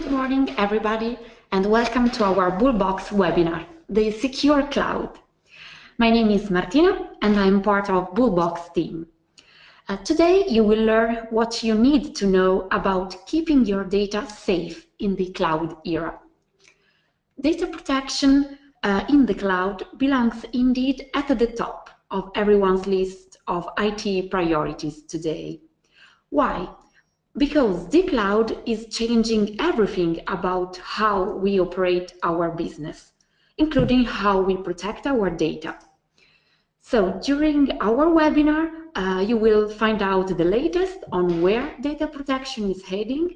Good morning, everybody, and welcome to our BooleBox webinar, the Secure Cloud. My name is Martina, and I'm part of BooleBox team. Today, you will learn what you need to know about keeping your data safe in the cloud era. Data protection in the cloud belongs indeed at the top of everyone's list of IT priorities today. Why? Because the cloud is changing everything about how we operate our business, including how we protect our data. So during our webinar, you will find out the latest on where data protection is heading.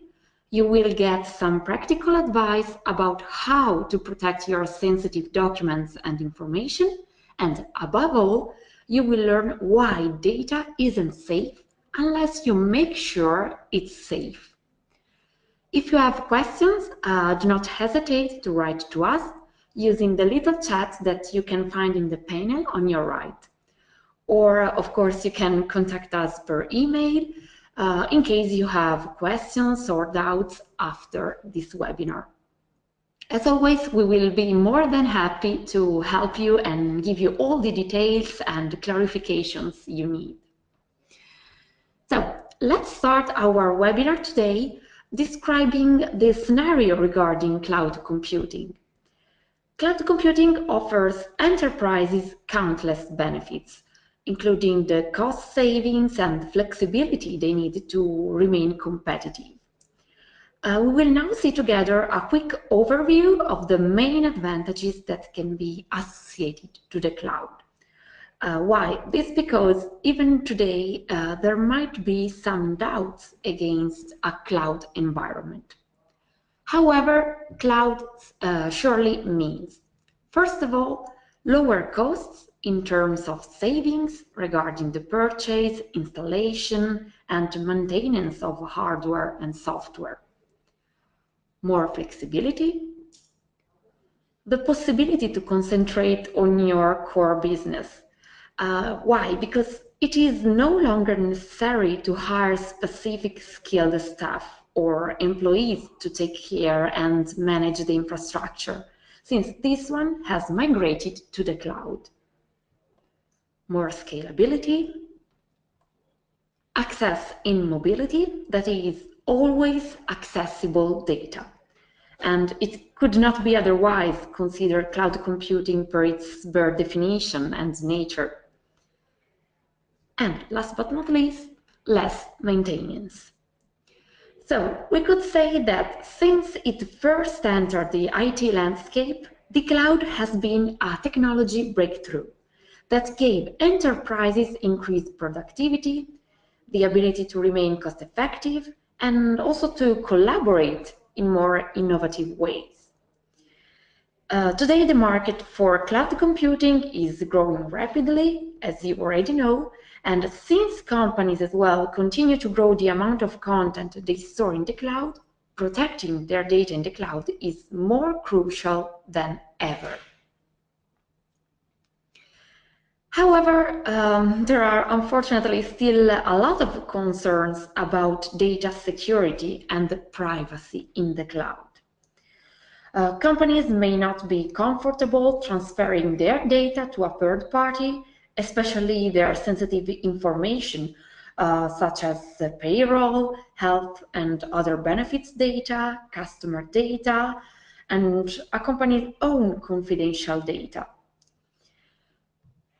You will get some practical advice about how to protect your sensitive documents and information. And above all, you will learn why data isn't safe unless you make sure it's safe. If you have questions, do not hesitate to write to us using the little chat that you can find in the panel on your right. Or, of course, you can contact us per email in case you have questions or doubts after this webinar. As always, we will be more than happy to help you and give you all the details and clarifications you need. So, let's start our webinar today describing the scenario regarding cloud computing. Cloud computing offers enterprises countless benefits, including the cost savings and flexibility they need to remain competitive. We will now see together a quick overview of the main advantages that can be associated to the cloud. Why? This because even today there might be some doubts against a cloud environment. However, cloud surely means, first of all, lower costs in terms of savings regarding the purchase, installation, and maintenance of hardware and software. More flexibility, the possibility to concentrate on your core business. Why? Because it is no longer necessary to hire specific skilled staff or employees to take care and manage the infrastructure, since this one has migrated to the cloud. More scalability, access in mobility, that is always accessible data. And it could not be otherwise considered cloud computing per its bare definition and nature. And last but not least, less maintenance. So we could say that since it first entered the IT landscape, the cloud has been a technology breakthrough that gave enterprises increased productivity, the ability to remain cost-effective, and also to collaborate in more innovative ways. Today, the market for cloud computing is growing rapidly, as you already know, and since companies as well continue to grow the amount of content they store in the cloud, protecting their data in the cloud is more crucial than ever. However, there are unfortunately still a lot of concerns about data security and privacy in the cloud. Companies may not be comfortable transferring their data to a third party, especially their sensitive information, such as payroll, health and other benefits data, customer data, and a company's own confidential data.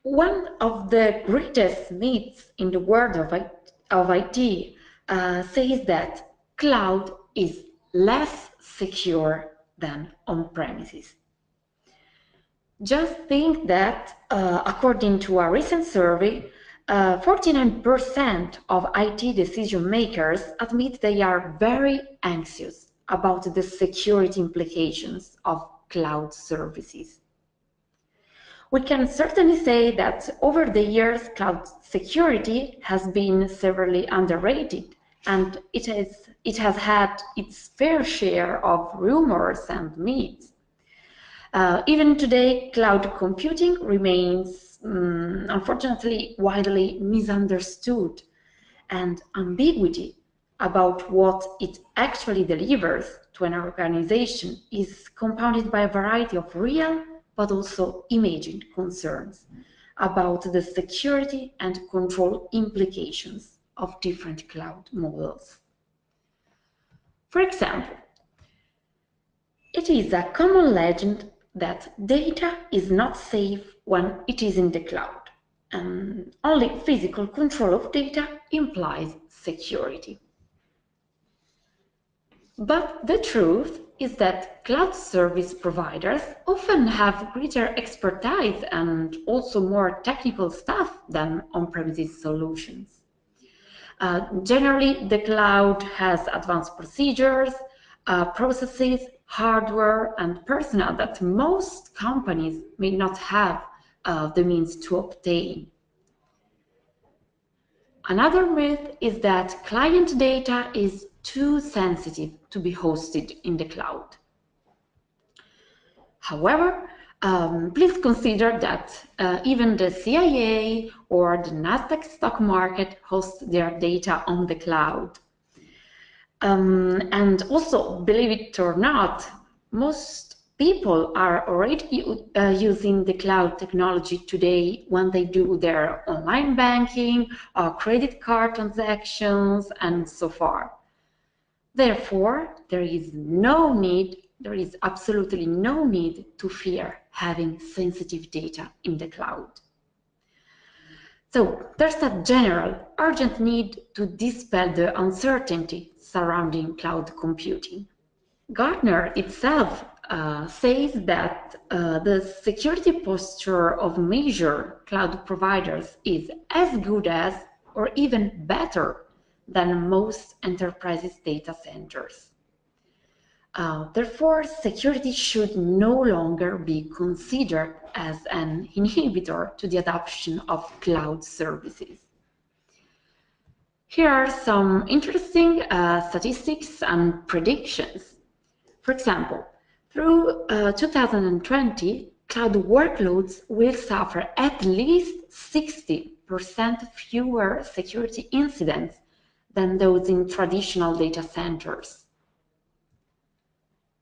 One of the greatest myths in the world of IT says that cloud is less secure than on-premises. Just think that, according to a recent survey, 49% of IT decision makers admit they are very anxious about the security implications of cloud services. We can certainly say that over the years, cloud security has been severely underrated, and it has had its fair share of rumors and myths. Even today, cloud computing remains, unfortunately, widely misunderstood, and ambiguity about what it actually delivers to an organization is compounded by a variety of real but also imagined concerns about the security and control implications of different cloud models. For example, it is a common legend that data is not safe when it is in the cloud, and only physical control of data implies security. But the truth is that cloud service providers often have greater expertise and also more technical staff than on-premises solutions. Generally, the cloud has advanced procedures, processes, hardware, and personnel that most companies may not have the means to obtain. Another myth is that client data is too sensitive to be hosted in the cloud. However, please consider that even the CIA or the Nasdaq stock market host their data on the cloud. And also, believe it or not, most people are already using the cloud technology today when they do their online banking or credit card transactions and so forth. Therefore, there is absolutely no need to fear having sensitive data in the cloud. So there's a general, urgent need to dispel the uncertainty surrounding cloud computing. Gartner itself says that the security posture of major cloud providers is as good as, or even better than most enterprises' data centers. Therefore, security should no longer be considered as an inhibitor to the adoption of cloud services. Here are some interesting statistics and predictions. For example, through 2020, cloud workloads will suffer at least 60% fewer security incidents than those in traditional data centers.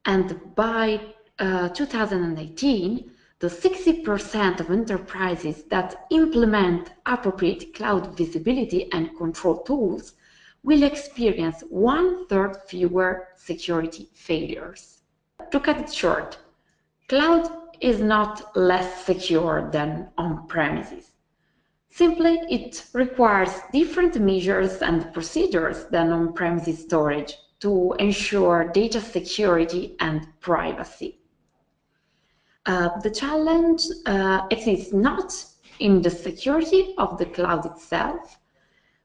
And by 2018, the 60% of enterprises that implement appropriate cloud visibility and control tools will experience 1/3 fewer security failures. To cut it short, cloud is not less secure than on-premises. Simply, it requires different measures and procedures than on-premises storage to ensure data security and privacy. The challenge exists not in the security of the cloud itself,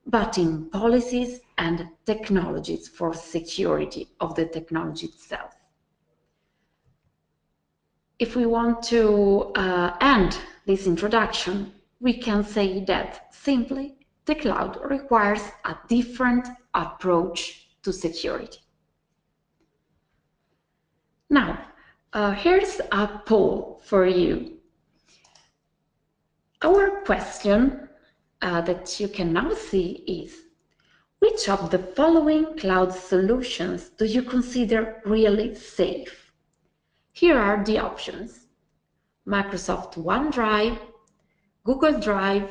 but in policies and technologies for security of the technology itself. If we want to end this introduction, we can say that simply the cloud requires a different approach to security. Now, here's a poll for you. Our question that you can now see is, which of the following cloud solutions do you consider really safe? Here are the options: Microsoft OneDrive, Google Drive,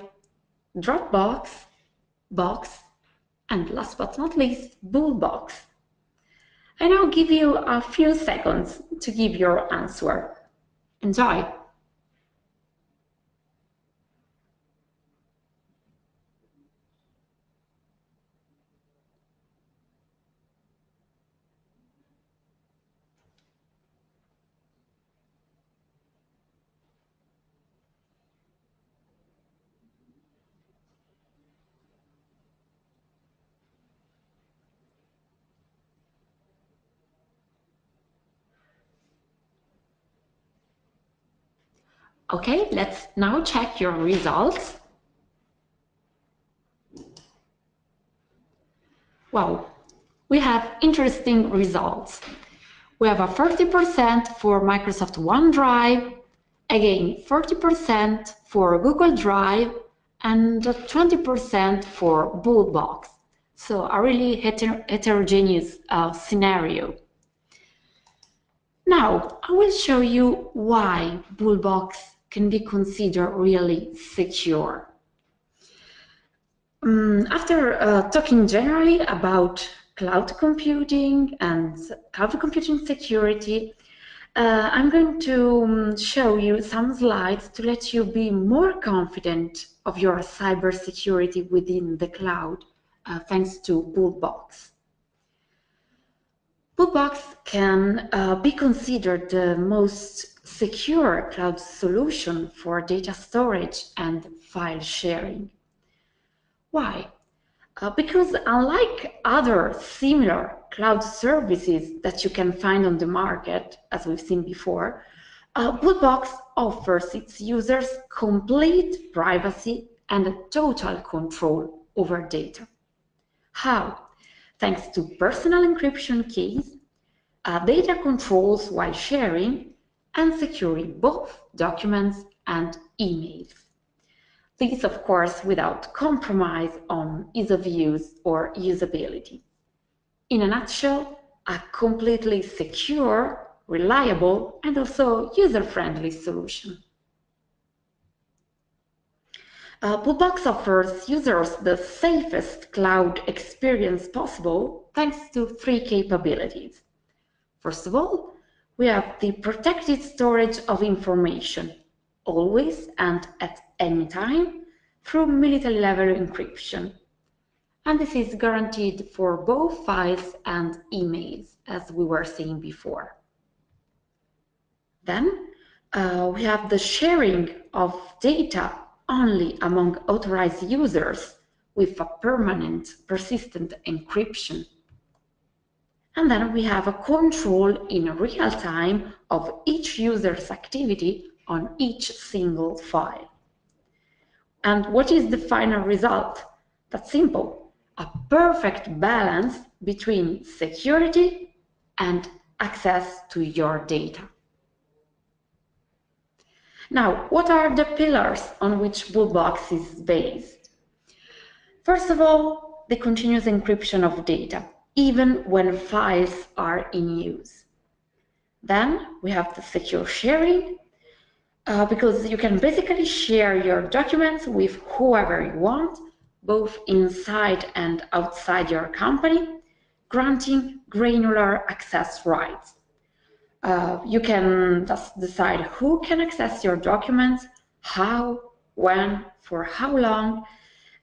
Dropbox, Box, and last but not least, BooleBox. I now give you a few seconds to give your answer. Enjoy! Okay, let's now check your results. Wow, we have interesting results. We have a 30% for Microsoft OneDrive, again 40% for Google Drive, and 20% for BooleBox. So a really heterogeneous scenario. Now, I will show you why BooleBox can be considered really secure. After talking generally about cloud computing and cloud computing security, I'm going to show you some slides to let you be more confident of your cybersecurity within the cloud, thanks to BooleBox. BooleBox can be considered the most secure cloud solution for data storage and file sharing. Why? Because unlike other similar cloud services that you can find on the market, as we've seen before, BooleBox offers its users complete privacy and total control over data. How? Thanks to personal encryption keys, data controls while sharing, and securing both documents and emails. This, of course, without compromise on ease of use or usability. In a nutshell, a completely secure, reliable, and also user-friendly solution. BooleBox offers users the safest cloud experience possible thanks to 3 capabilities. First of all, we have the protected storage of information, always and at any time, through military-level encryption. And this is guaranteed for both files and emails, as we were saying before. Then we have the sharing of data only among authorized users with a permanent, persistent encryption. And then we have a control in real time of each user's activity on each single file. And what is the final result? That's simple. A perfect balance between security and access to your data. Now, what are the pillars on which BooleBox is based? First of all, the continuous encryption of data, even when files are in use. Then we have the secure sharing, because you can basically share your documents with whoever you want, both inside and outside your company, granting granular access rights. You can just decide who can access your documents, how, when, for how long,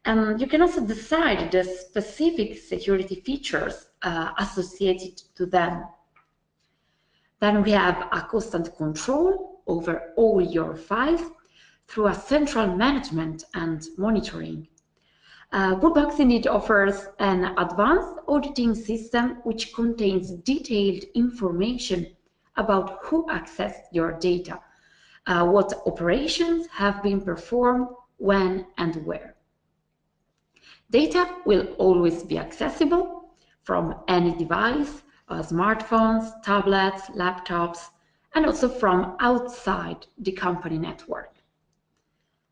and you can also decide the specific security features associated to them. Then we have a constant control over all your files through a central management and monitoring. BooleBox indeed offers an advanced auditing system which contains detailed information about who accessed your data, what operations have been performed, when and where. Data will always be accessible from any device, smartphones, tablets, laptops, and also from outside the company network.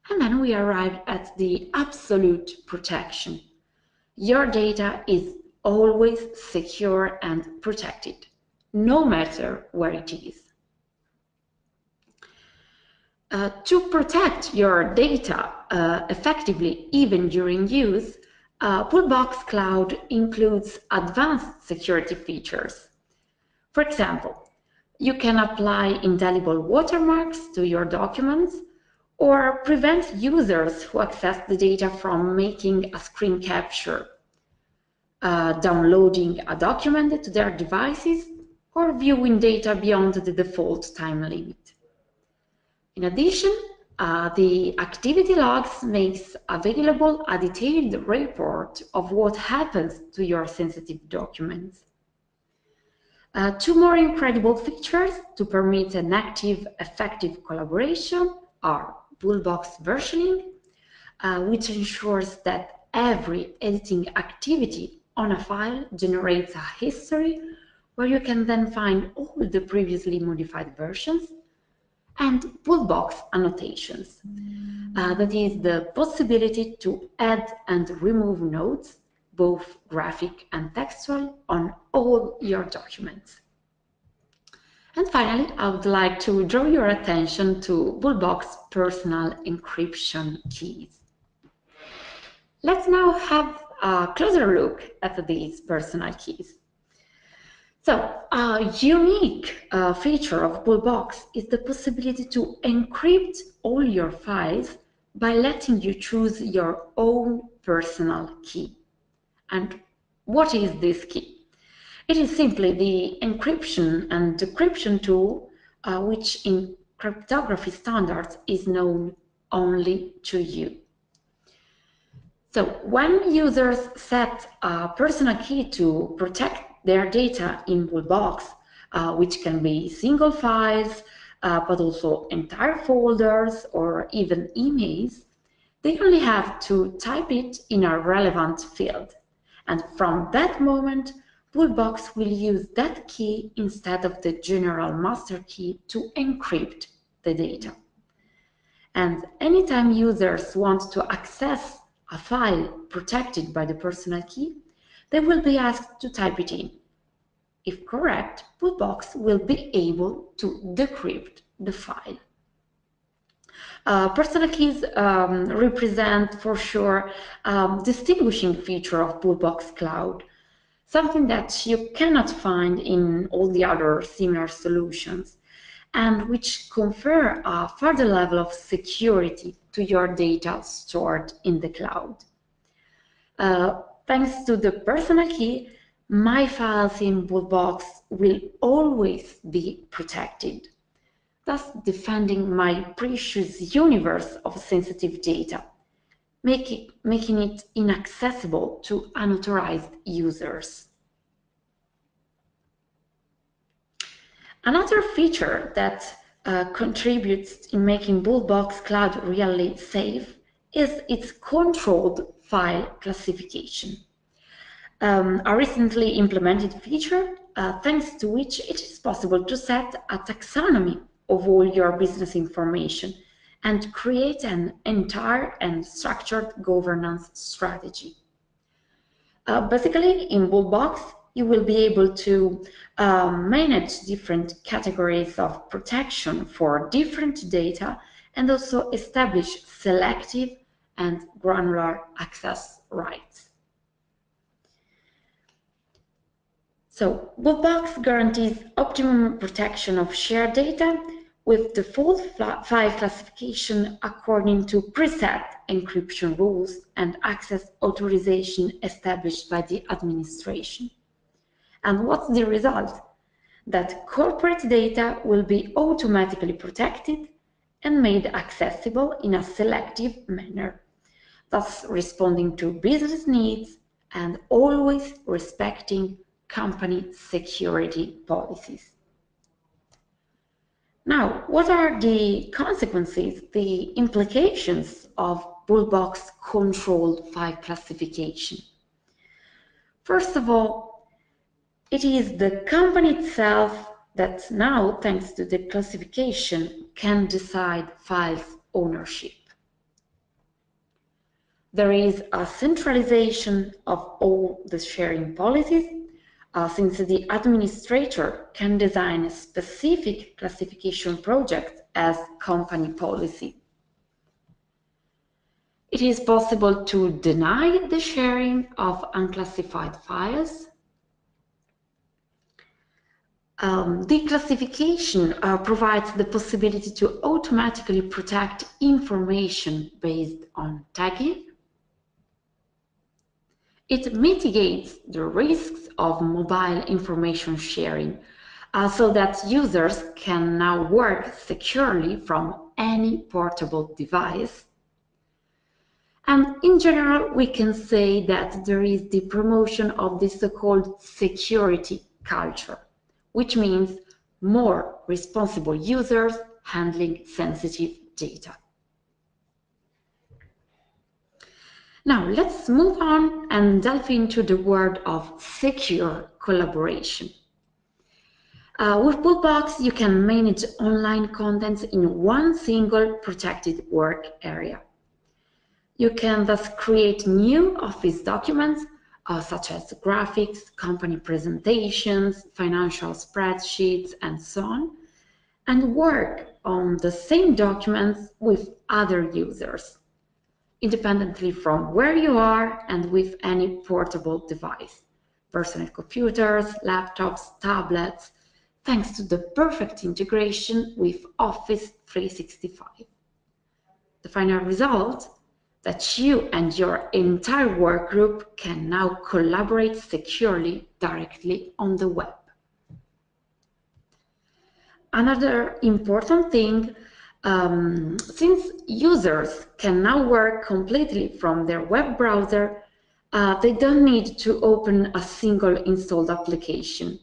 And then we arrive at the absolute protection. Your data is always secure and protected, no matter where it is. To protect your data effectively, even during use, BooleBox Cloud includes advanced security features. For example, you can apply indelible watermarks to your documents or prevent users who access the data from making a screen capture, downloading a document to their devices, or viewing data beyond the default time limit. In addition, the activity logs makes available a detailed report of what happens to your sensitive documents. 2 more incredible features to permit an active, effective collaboration are BooleBox versioning, which ensures that every editing activity on a file generates a history where you can then find all the previously modified versions, and BooleBox annotations. That is the possibility to add and remove notes, both graphic and textual, on all your documents. And finally, I would like to draw your attention to BooleBox personal encryption keys. Let's now have a closer look at these personal keys. So, a unique feature of BooleBox is the possibility to encrypt all your files by letting you choose your own personal key. And what is this key? It is simply the encryption and decryption tool which in cryptography standards is known only to you. So when users set a personal key to protect their data in BooleBox, which can be single files, but also entire folders or even emails, they only have to type it in a relevant field. And from that moment, BooleBox will use that key instead of the general master key to encrypt the data. And anytime users want to access a file protected by the personal key, they will be asked to type it in. If correct, BooleBox will be able to decrypt the file. Personal keys represent for sure a distinguishing feature of BooleBox Cloud, something that you cannot find in all the other similar solutions, and which confer a further level of security to your data stored in the cloud. Thanks to the personal key, my files in BooleBox will always be protected, thus defending my precious universe of sensitive data, making it inaccessible to unauthorized users. Another feature that contributes in making BooleBox Cloud really safe is its controlled file classification. A recently implemented feature, thanks to which it is possible to set a taxonomy of all your business information and create an entire and structured governance strategy. Basically, in BooleBox, you will be able to manage different categories of protection for different data and also establish selective and granular access rights. So, BooleBox guarantees optimum protection of shared data with default file classification according to preset encryption rules and access authorization established by the administration. And what's the result? That corporate data will be automatically protected and made accessible in a selective manner, thus responding to business needs and always respecting company security policies. Now, what are the consequences, the implications of BooleBox controlled file classification? First of all, it is the company itself that now, thanks to the classification, can decide files ownership. There is a centralization of all the sharing policies, since the administrator can design a specific classification project as company policy. It is possible to deny the sharing of unclassified files. Declassification provides the possibility to automatically protect information based on tagging. It mitigates the risks of mobile information sharing so that users can now work securely from any portable device. And in general, we can say that there is the promotion of the so-called security culture, which means more responsible users handling sensitive data. Now, let's move on and delve into the world of secure collaboration. With BooleBox, you can manage online contents in one single protected work area. You can thus create new Office documents such as graphics, company presentations, financial spreadsheets, and so on, and work on the same documents with other users, independently from where you are and with any portable device, personal computers, laptops, tablets, thanks to the perfect integration with Office 365. The final result? That you and your entire work group can now collaborate securely directly on the web. Another important thing, since users can now work completely from their web browser, they don't need to open a single installed application.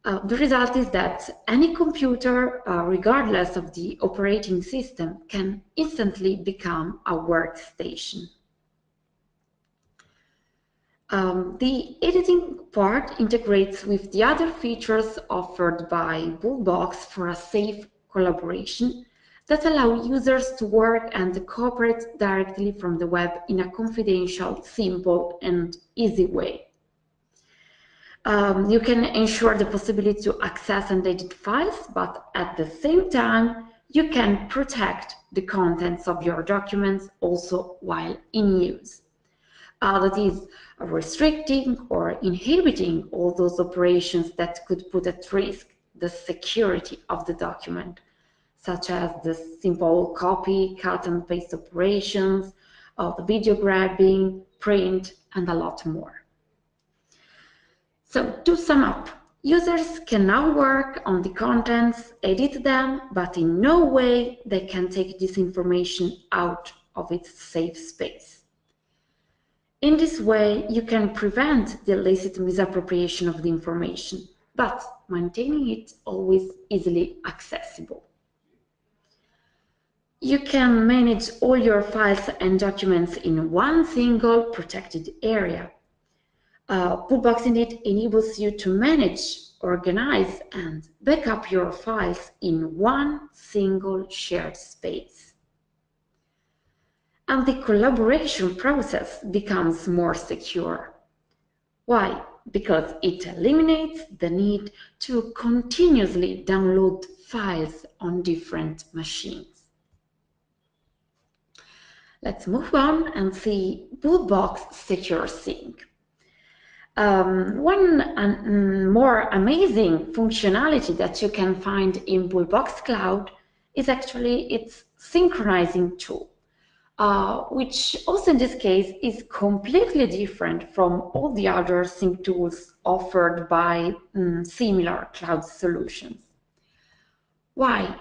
The result is that any computer, regardless of the operating system, can instantly become a workstation. The editing part integrates with the other features offered by BooleBox for a safe collaboration that allow users to work and cooperate directly from the web in a confidential, simple, and easy way. You can ensure the possibility to access and edit files, but at the same time, you can protect the contents of your documents also while in use. That is, restricting or inhibiting all those operations that could put at risk the security of the document, such as the simple copy, cut and paste operations, the video grabbing, print, and a lot more. So, to sum up, users can now work on the contents, edit them, but in no way they can take this information out of its safe space. In this way, you can prevent the illicit misappropriation of the information, but maintaining it always easily accessible. You can manage all your files and documents in one single protected area. BooleBox indeed enables you to manage, organize, and back up your files in one single shared space. And the collaboration process becomes more secure. Why? Because it eliminates the need to continuously download files on different machines. Let's move on and see BooleBox Secure Sync. One more amazing functionality that you can find in BooleBox Cloud is actually its synchronizing tool, which also in this case is completely different from all the other sync tools offered by similar cloud solutions. Why?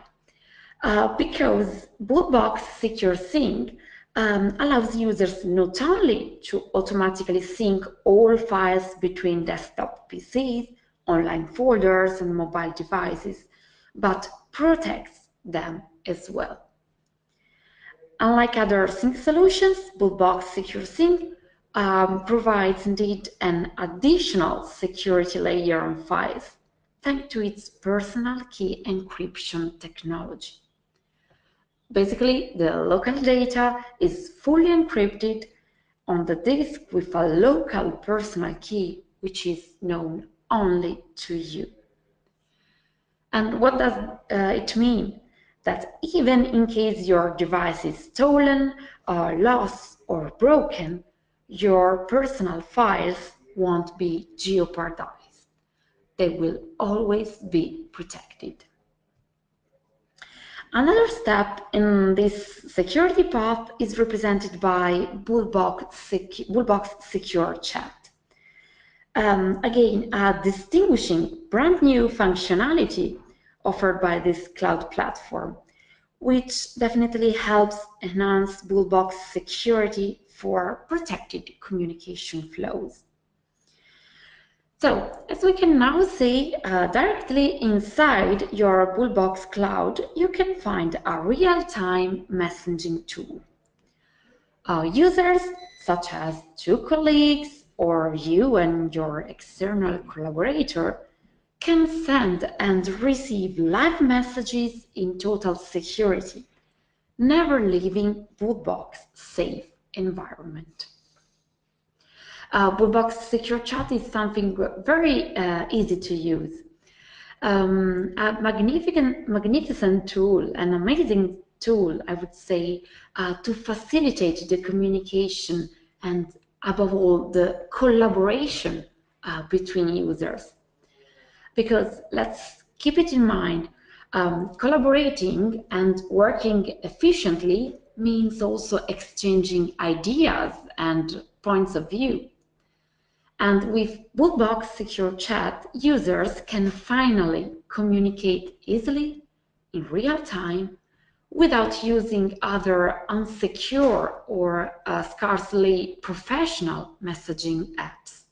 Because BooleBox Secure Sync allows users not only to automatically sync all files between desktop PCs, online folders, and mobile devices, but protects them as well. Unlike other sync solutions, BooleBox Secure Sync provides indeed an additional security layer on files, thanks to its personal key encryption technology. Basically, the local data is fully encrypted on the disk with a local personal key, which is known only to you. And what does it mean? That even in case your device is stolen, lost, or broken, your personal files won't be jeopardized. They will always be protected. Another step in this security path is represented by BooleBox Secure Chat. Again, a distinguishing brand new functionality offered by this cloud platform, which definitely helps enhance BooleBox security for protected communication flows. So, as we can now see, directly inside your BooleBox Cloud, you can find a real-time messaging tool. Users, such as two colleagues or you and your external collaborator, can send and receive live messages in total security, never leaving BooleBox safe environment. BooleBox Secure Chat is something very easy to use. A magnificent tool, an amazing tool, I would say, to facilitate the communication and, above all, the collaboration between users. Because let's keep it in mind, collaborating and working efficiently means also exchanging ideas and points of view. And with BooleBox Secure Chat, users can finally communicate easily, in real time, without using other unsecure or scarcely professional messaging apps.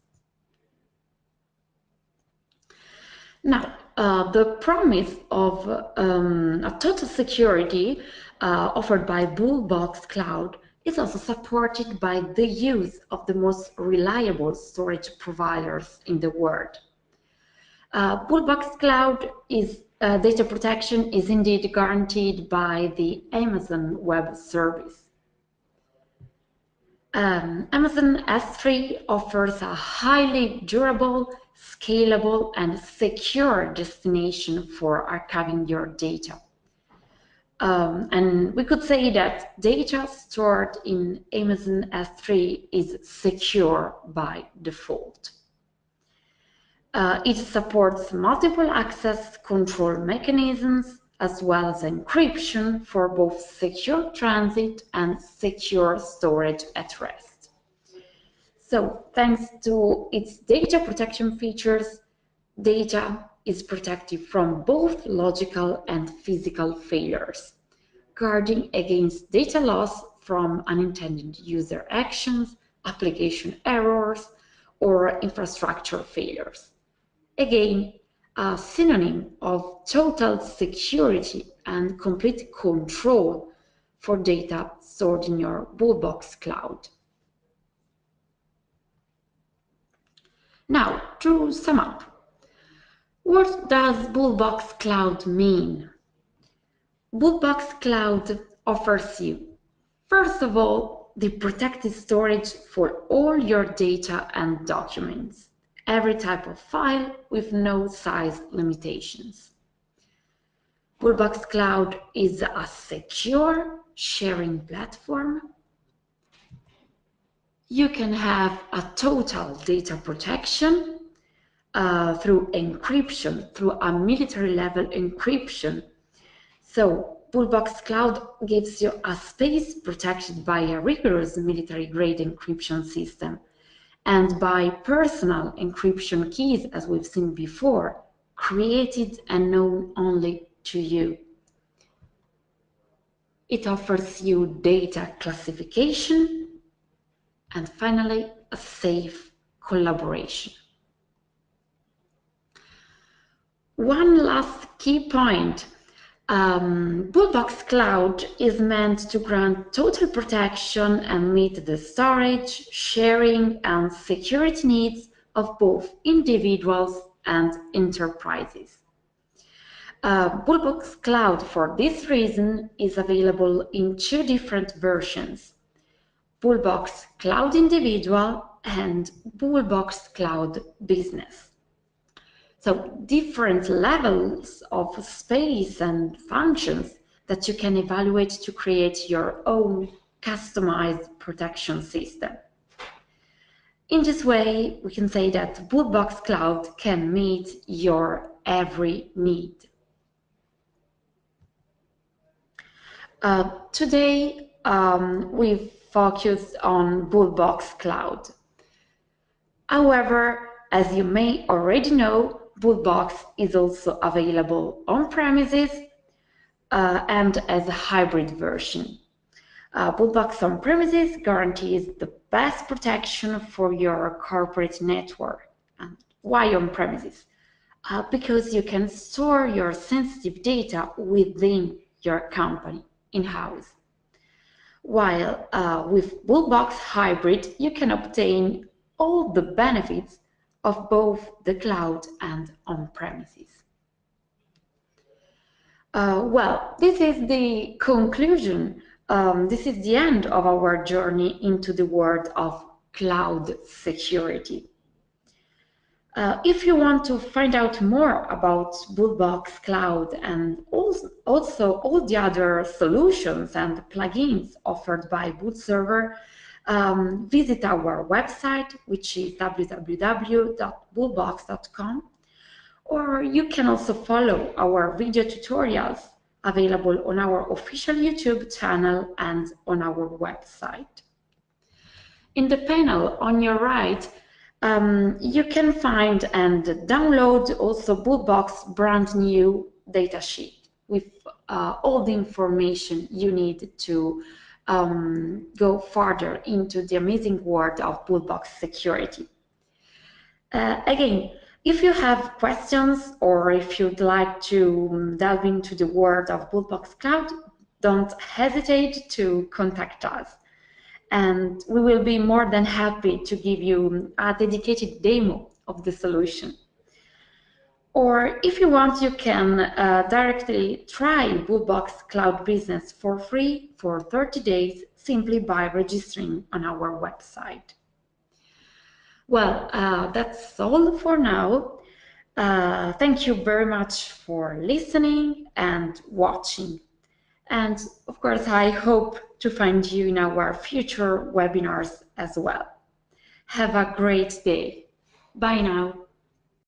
Now, the promise of a total security offered by BooleBox Cloud is also supported by the use of the most reliable storage providers in the world. BooleBox Cloud data protection is indeed guaranteed by the Amazon Web Service. Amazon S3 offers a highly durable, scalable, and secure destination for archiving your data. And we could say that data stored in Amazon S3 is secure by default. It supports multiple access control mechanisms as well as encryption for both secure transit and secure storage at rest. So, thanks to its data protection features, data is protected from both logical and physical failures, guarding against data loss from unintended user actions, application errors, or infrastructure failures. Again, a synonym of total security and complete control for data stored in your BooleBox Cloud. Now, to sum up, what does BooleBox Cloud mean? BooleBox Cloud offers you, first of all, the protected storage for all your data and documents, every type of file with no size limitations. BooleBox Cloud is a secure sharing platform. You can have a total data protection through encryption, through a military level encryption. So BooleBox Cloud gives you a space protected by a rigorous military grade encryption system and by personal encryption keys, as we've seen before, created and known only to you. It offers you data classification and finally a safe collaboration. One last key point. BooleBox Cloud is meant to grant total protection and meet the storage, sharing, and security needs of both individuals and enterprises. BooleBox Cloud, for this reason, is available in two different versions: BooleBox Cloud Individual and BooleBox Cloud Business. So different levels of space and functions that you can evaluate to create your own customized protection system. In this way, we can say that BooleBox Cloud can meet your every need. Today, we've focused on BooleBox Cloud. However, as you may already know, BooleBox is also available on-premises and as a hybrid version. BooleBox on-premises guarantees the best protection for your corporate network. And why on-premises? Because you can store your sensitive data within your company in-house. While with BooleBox Hybrid, you can obtain all the benefits of both the cloud and on-premises. Well, this is the conclusion. This is the end of our journey into the world of cloud security. If you want to find out more about BooleBox Cloud and also all the other solutions and plugins offered by BootServer, visit our website, which is www.boolebox.com, or you can also follow our video tutorials available on our official YouTube channel and on our website. In the panel on your right, you can find and download also BooleBox brand new datasheet with all the information you need to go further into the amazing world of BooleBox security. Again, if you have questions or if you'd like to delve into the world of BooleBox Cloud, don't hesitate to contact us. And we will be more than happy to give you a dedicated demo of the solution. Or if you want, you can directly try BooleBox Cloud Business for free for 30 days simply by registering on our website. Well, that's all for now. Thank you very much for listening and watching. And of course, I hope to find you in our future webinars as well. Have a great day. Bye now.